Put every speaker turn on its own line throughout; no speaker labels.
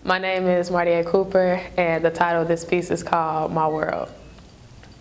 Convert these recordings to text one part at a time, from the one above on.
My name is Martia Cooper, and the title of this piece is called My World.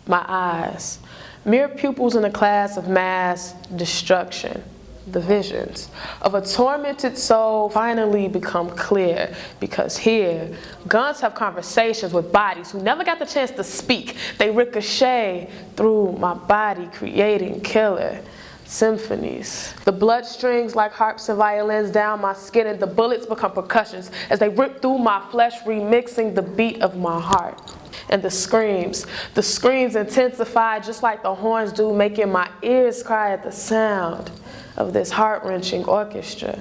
My eyes, mere pupils in a class of mass destruction. The visions of a tormented soul finally become clear, because here, guns have conversations with bodies who never got the chance to speak. They ricochet through my body, creating killer symphonies. The blood strings like harps and violins down my skin, and the bullets become percussions as they rip through my flesh, remixing the beat of my heart. And the screams intensify just like the horns do, making my ears cry at the sound of this heart-wrenching orchestra.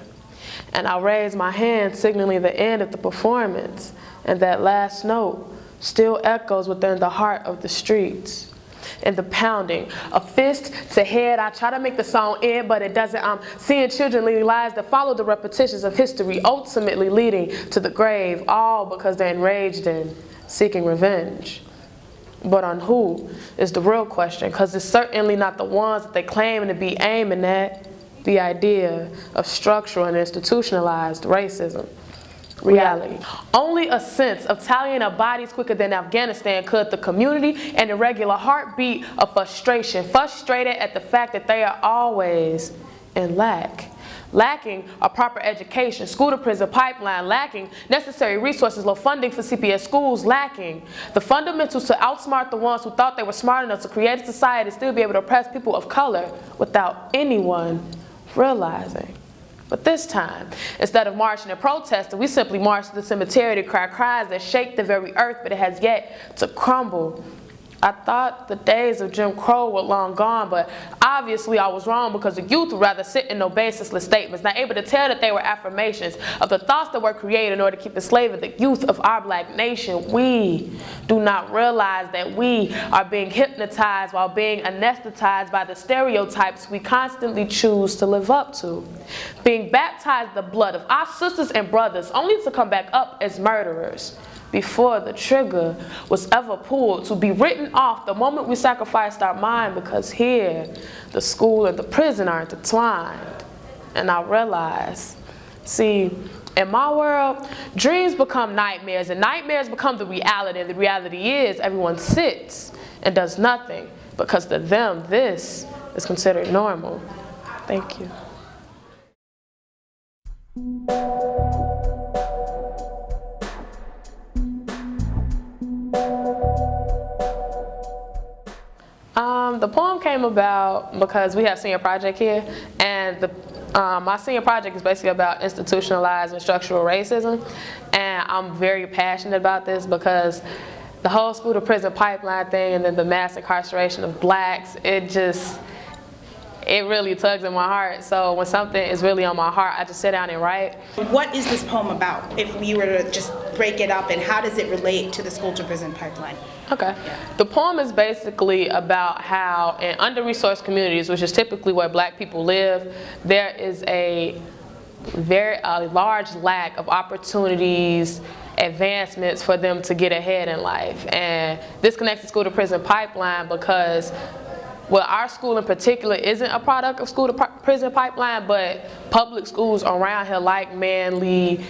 And I raise my hand, signaling the end of the performance, and that last note still echoes within the heart of the streets. And the pounding, a fist to head, I try to make the song end, but it doesn't. I'm seeing children leading lives that follow the repetitions of history, ultimately leading to the grave, all because they're enraged and seeking revenge. But on who is the real question, because it's certainly not the ones that they claim to be aiming at. The idea of structural and institutionalized racism. Reality. Only a sense of tallying up bodies quicker than Afghanistan could the community, and the regular heartbeat of frustration, frustrated at the fact that they are always in lack. Lacking a proper education, school to prison pipeline, lacking necessary resources, low funding for CPS schools, lacking the fundamentals to outsmart the ones who thought they were smart enough to create a society and still be able to oppress people of color without anyone realizing. But this time, instead of marching and protesting, we simply march to the cemetery to cry cries that shake the very earth, but it has yet to crumble. I thought the days of Jim Crow were long gone, but obviously I was wrong, because the youth would rather sit in no basisless statements, not able to tell that they were affirmations of the thoughts that were created in order to keep enslaving the youth of our black nation. We do not realize that we are being hypnotized while being anesthetized by the stereotypes we constantly choose to live up to. Being baptized in the blood of our sisters and brothers only to come back up as murderers before the trigger was ever pulled, to be written off the moment we sacrificed our mind, because here the school and the prison are intertwined. And I realize, see, in my world, dreams become nightmares, and nightmares become the reality, and the reality is everyone sits and does nothing, because to them this is considered normal. Thank you. The poem came about because we have senior project here, and my senior project is basically about institutionalized and structural racism, and I'm very passionate about this because the whole school to prison pipeline thing, and then the mass incarceration of blacks, it really tugs in my heart. So when something is really on my heart, I just sit down and write.
What is this poem about, if we were to just break it up, and how does it relate to the school to prison pipeline?
Okay. The poem is basically about how in under-resourced communities, which is typically where black people live, there is a large lack of opportunities, advancements for them to get ahead in life. And this connects to school to prison pipeline because, well, our school in particular isn't a product of school to prison pipeline, but public schools around here like Manly,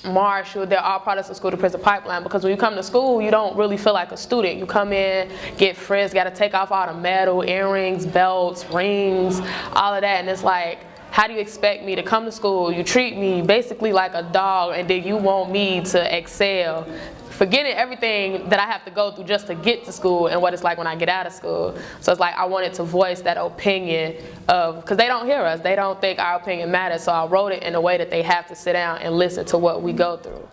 Marshall, they're all products of school to prison pipeline, because when you come to school, you don't really feel like a student. You come in, get frisked, got to take off all the metal, earrings, belts, rings, all of that, and it's like, how do you expect me to come to school? You treat me basically like a dog, and then you want me to excel, forgetting everything that I have to go through just to get to school and what it's like when I get out of school. So it's like I wanted to voice that opinion of, because they don't hear us, they don't think our opinion matters, so I wrote it in a way that they have to sit down and listen to what we go through.